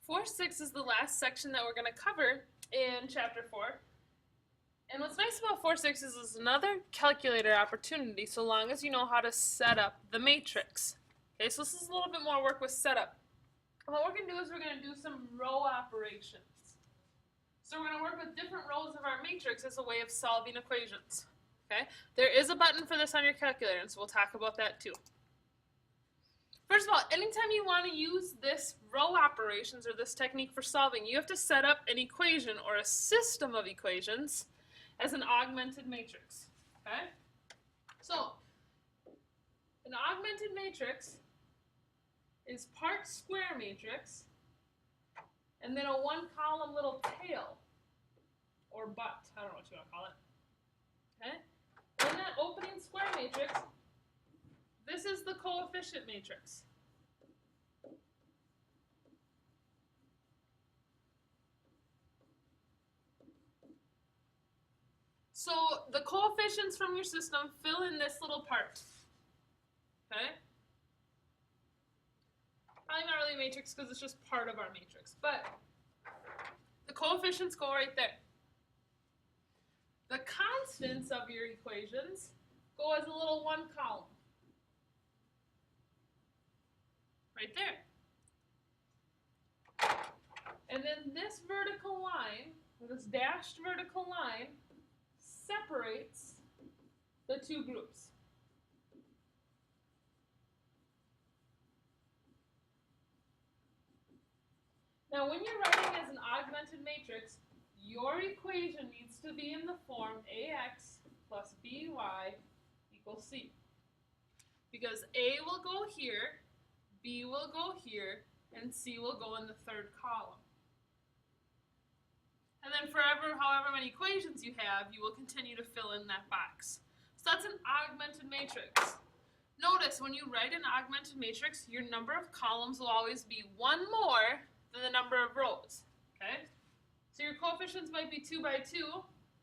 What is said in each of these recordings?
4.6 is the last section that we're going to cover in Chapter 4. And what's nice about 4.6 is it's another calculator opportunity so long as you know how to set up the matrix. Okay, so this is a little bit more work with setup. And what we're going to do is we're going to do some row operations. So we're going to work with different rows of our matrix as a way of solving equations. Okay, there is a button for this on your calculator, and so we'll talk about that too. First of all, anytime you want to use this row operations or this technique for solving, you have to set up an equation or a system of equations as an augmented matrix. Okay? So, an augmented matrix is part square matrix and then a one-column little tail or butt. I don't know what you want to call it. Okay? In that opening square matrix, this is the coefficient matrix. So the coefficients from your system fill in this little part. Okay? Probably not really a matrix because it's just part of our matrix, but the coefficients go right there. The constants of your equations go as a little one column. Right there. And then this vertical line, this dashed vertical line, separates the two groups. Now when you're writing as an augmented matrix, your equation needs to be in the form ax plus by equals c. Because a will go here, B will go here, and C will go in the third column. And then however many equations you have, you will continue to fill in that box. So that's an augmented matrix. Notice when you write an augmented matrix, your number of columns will always be one more than the number of rows. Okay? So your coefficients might be 2 by 2.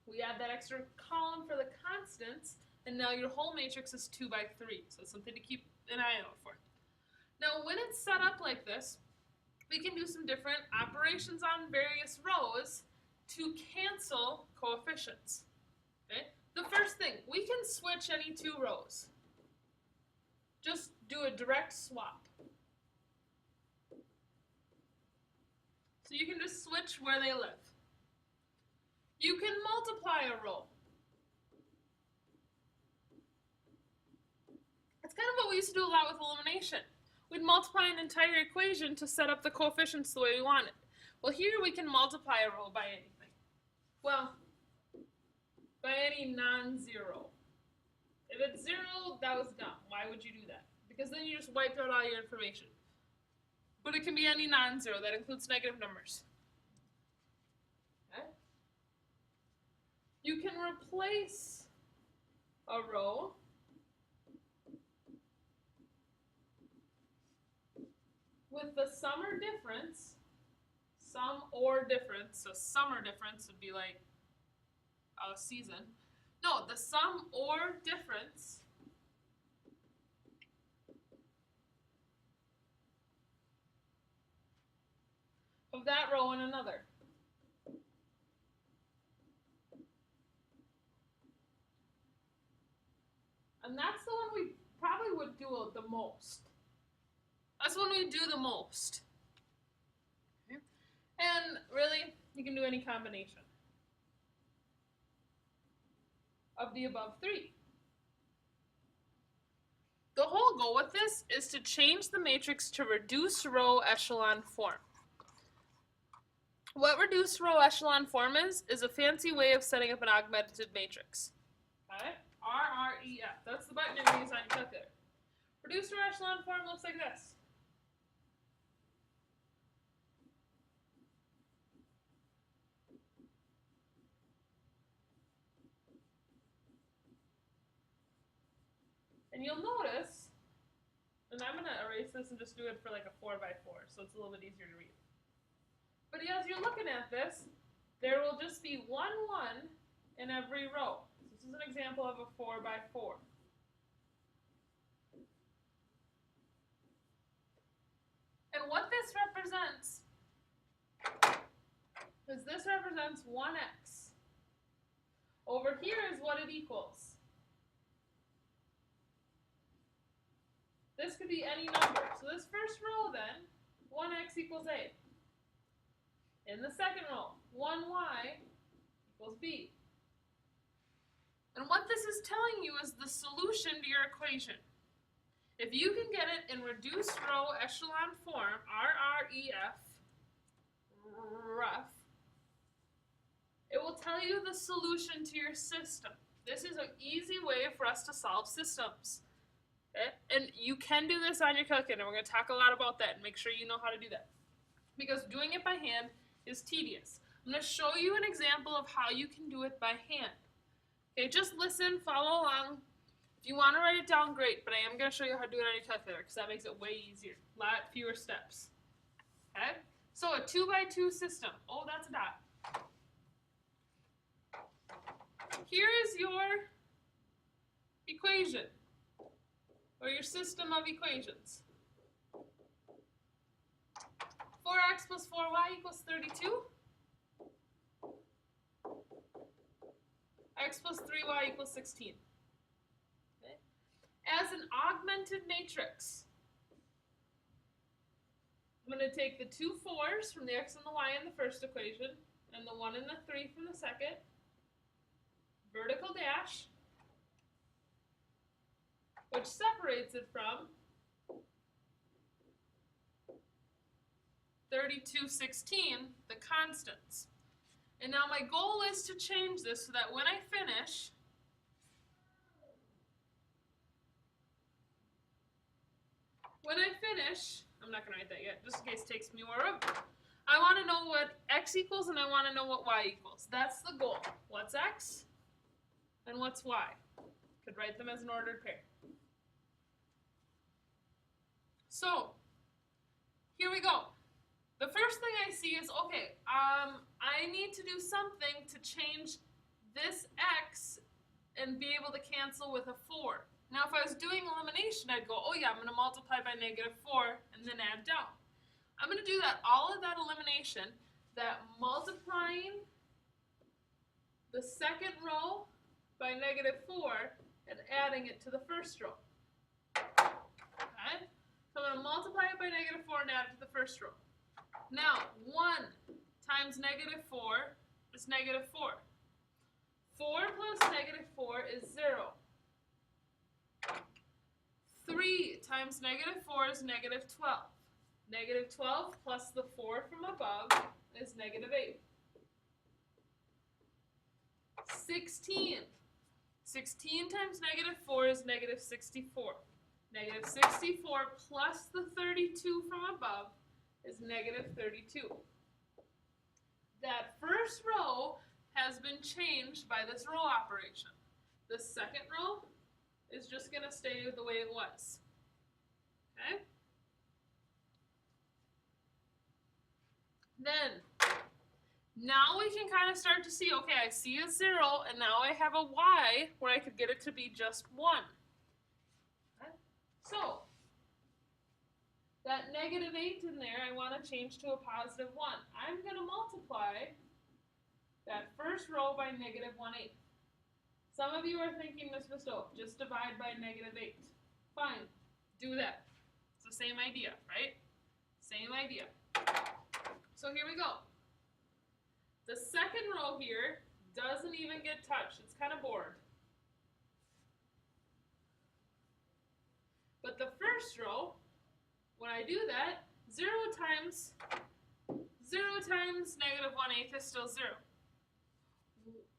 We add that extra column for the constants, and now your whole matrix is 2 by 3. So it's something to keep an eye out for. Now when it's set up like this, we can do some different operations on various rows to cancel coefficients. Okay? The first thing, we can switch any two rows. Just do a direct swap. So you can just switch where they live. You can multiply a row. It's kind of what we used to do a lot with elimination. We'd multiply an entire equation to set up the coefficients the way we want it. Well, here we can multiply a row by anything. Well, by any non-zero. If it's 0, that was dumb. Why would you do that? Because then you just wiped out all your information. But it can be any non-zero. That includes negative numbers. Okay? You can replace a row with the sum or difference, sum or difference, so summer difference would be like a season. No, the sum or difference of that row and another. And that's the one we probably would do the most. That's when we do the most. Okay. And really, you can do any combination of the above three. The whole goal with this is to change the matrix to reduced row echelon form. What reduced row echelon form is a fancy way of setting up an augmented matrix. Okay? RREF. That's the button you're going to use on your calculator. Reduced row echelon form looks like this. And you'll notice, and I'm going to erase this and just do it for like a 4 by 4, so it's a little bit easier to read. But as you're looking at this, there will just be one 1 in every row. So this is an example of a 4 by 4. And what this represents represents 1x. Over here is what it equals. This could be any number. So this first row then, 1x equals a. In the second row, 1y equals b. And what this is telling you is the solution to your equation. If you can get it in reduced row echelon form, RREF, rough, it will tell you the solution to your system. This is an easy way for us to solve systems. Okay? And you can do this on your calculator. We're going to talk a lot about that and make sure you know how to do that. Because doing it by hand is tedious. I'm going to show you an example of how you can do it by hand. Okay, just listen, follow along. If you want to write it down, great, but I am going to show you how to do it on your calculator because that makes it way easier. A lot fewer steps. Okay? So a 2x2 system. Oh, that's a dot. Here is your equation, or your system of equations. 4x plus 4y equals 32. X plus 3y equals 16. Okay. As an augmented matrix, I'm going to take the two 4's from the x and the y in the first equation, and the 1 and the 3 from the second, vertical dash, which separates it from 3216, the constants. And now my goal is to change this so that when I finish, I'm not going to write that yet, just in case it takes me more room. I want to know what x equals and I want to know what y equals. That's the goal. What's x and what's y? Could write them as an ordered pair. So, here we go. The first thing I see is, okay, I need to do something to change this x and be able to cancel with a 4. Now, if I was doing elimination, I'd go, oh yeah, I'm going to multiply by -4 and then add down. I'm going to do that, all of that elimination, that multiplying the second row by -4 and adding it to the first row. Okay? So I'm going to multiply it by -4 and add it to the first row. Now, 1 times -4 is -4. 4 plus -4 is 0. 3 times -4 is -12. -12 plus the 4 from above is -8. 16. 16 times -4 is -64. -64 plus the 32 from above is -32. That first row has been changed by this row operation. The second row is just going to stay the way it was. Okay? Then, now we can kind of start to see, okay, I see a 0, and now I have a y where I could get it to be just 1. Okay? So, that -8 in there, I want to change to a +1. I'm going to multiply that first row by -1/8. Some of you are thinking, Ms. Bestow, just divide by -8. Fine, do that. It's the same idea, right? Same idea. So here we go. The second row here doesn't even get touched. It's kind of bored. But the first row, when I do that, 0 times -1/8 is still 0.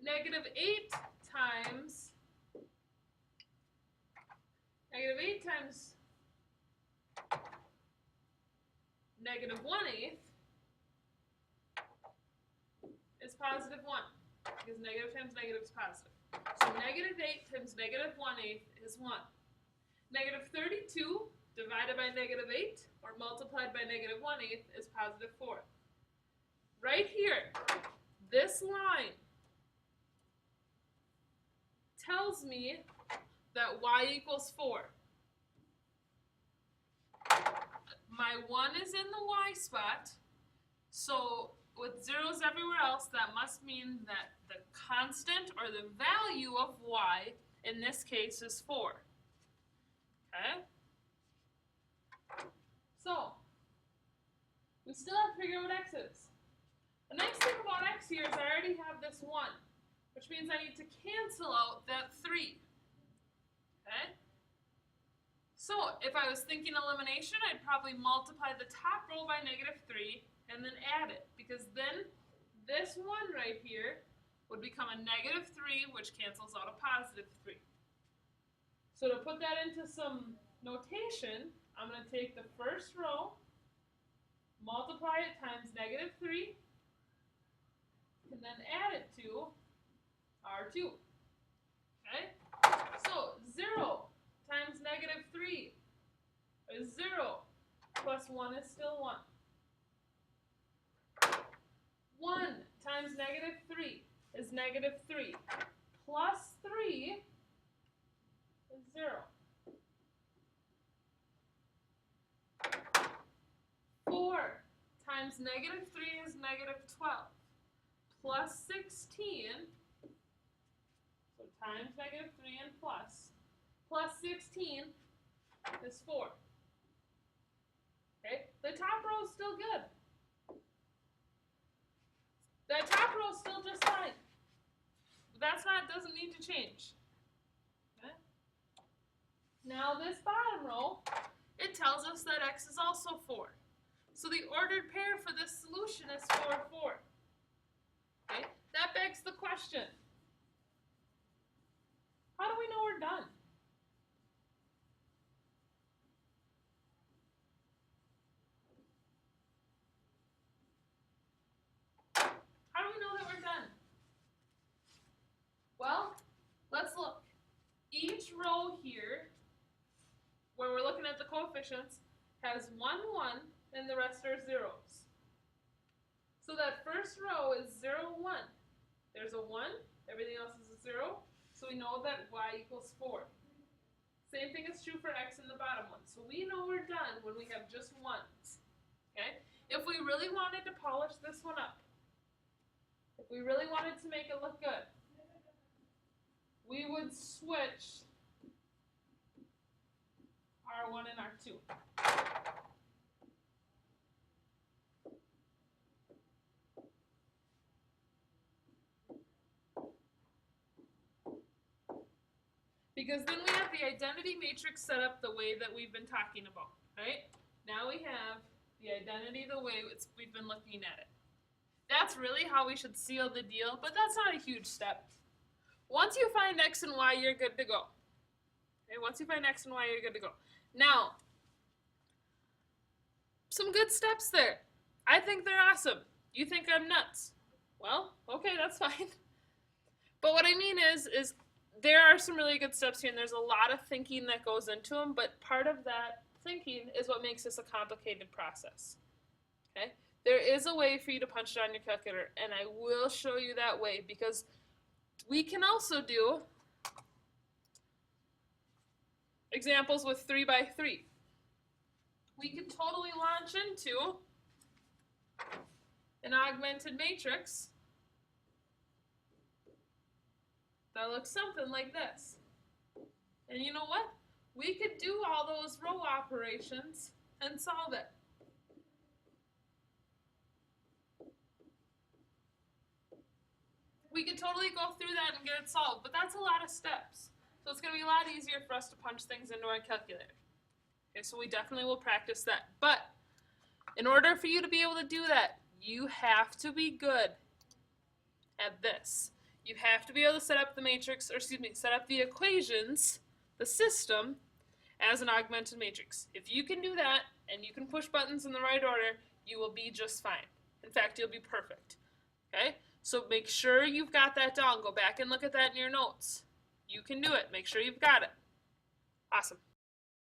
-8 times -1/8 is +1, because negative times negative is positive. So -8 times -1/8 is 1. -32 divided by -8 or multiplied by -1/8 is +4. Right here, this line tells me that y equals 4. My 1 is in the y spot, so with zeros everywhere else, that must mean that the constant or the value of y in this case is 4. Okay? So, we still have to figure out what x is. The nice thing about x here is I already have this 1, which means I need to cancel out that 3. Okay? So, if I was thinking elimination, I'd probably multiply the top row by -3 and then add it, because then this 1 right here would become a -3, which cancels out a +3. So to put that into some notation, I'm going to take the first row, multiply it times -3, and then add it to R2. Okay? So 0 times -3 is 0, plus 1 is still 1. 1 times -3 is -3, plus 3 is 0. 4 times -3 is -12, plus 16, so times -3 and plus 16 is 4. Okay, the top row is still good. That top row is still just fine. But doesn't need to change. Okay? Now this bottom row, it tells us that x is also 4. So the ordered pair for this solution is 4, 4. Okay? That begs the question, how do we know we're done? How do we know that we're done? Well, let's look. Each row here, where we're looking at the coefficients, has 1, 1, and the rest are zeros. So that first row is 0, 1. There's a 1, everything else is a 0, so we know that y equals 4. Same thing is true for x in the bottom one. So we know we're done when we have just 1s. Okay? If we really wanted to polish this one up, if we really wanted to make it look good, we would switch R1 and R2. Because then we have the identity matrix set up the way that we've been talking about, right? Now we have the identity the way we've been looking at it. That's really how we should seal the deal, but that's not a huge step. Once you find x and y, you're good to go. Okay, once you find x and y, you're good to go. Now, some good steps there. I think they're awesome. You think I'm nuts? Well, okay, that's fine. But what I mean is there are some really good steps here, and there's a lot of thinking that goes into them, but part of that thinking is what makes this a complicated process. Okay? There is a way for you to punch it on your calculator, and I will show you that way, because we can also do examples with 3 by 3. We can totally launch into an augmented matrix that looks something like this. And you know what? We could do all those row operations and solve it. We could totally go through that and get it solved, but that's a lot of steps. So it's going to be a lot easier for us to punch things into our calculator. Okay, so we definitely will practice that. But in order for you to be able to do that, you have to be good at this. You have to be able to set up the matrix, or excuse me, set up the equations, the system, as an augmented matrix. If you can do that, and you can push buttons in the right order, you will be just fine. In fact, you'll be perfect. Okay? So make sure you've got that down. Go back and look at that in your notes. You can do it. Make sure you've got it. Awesome.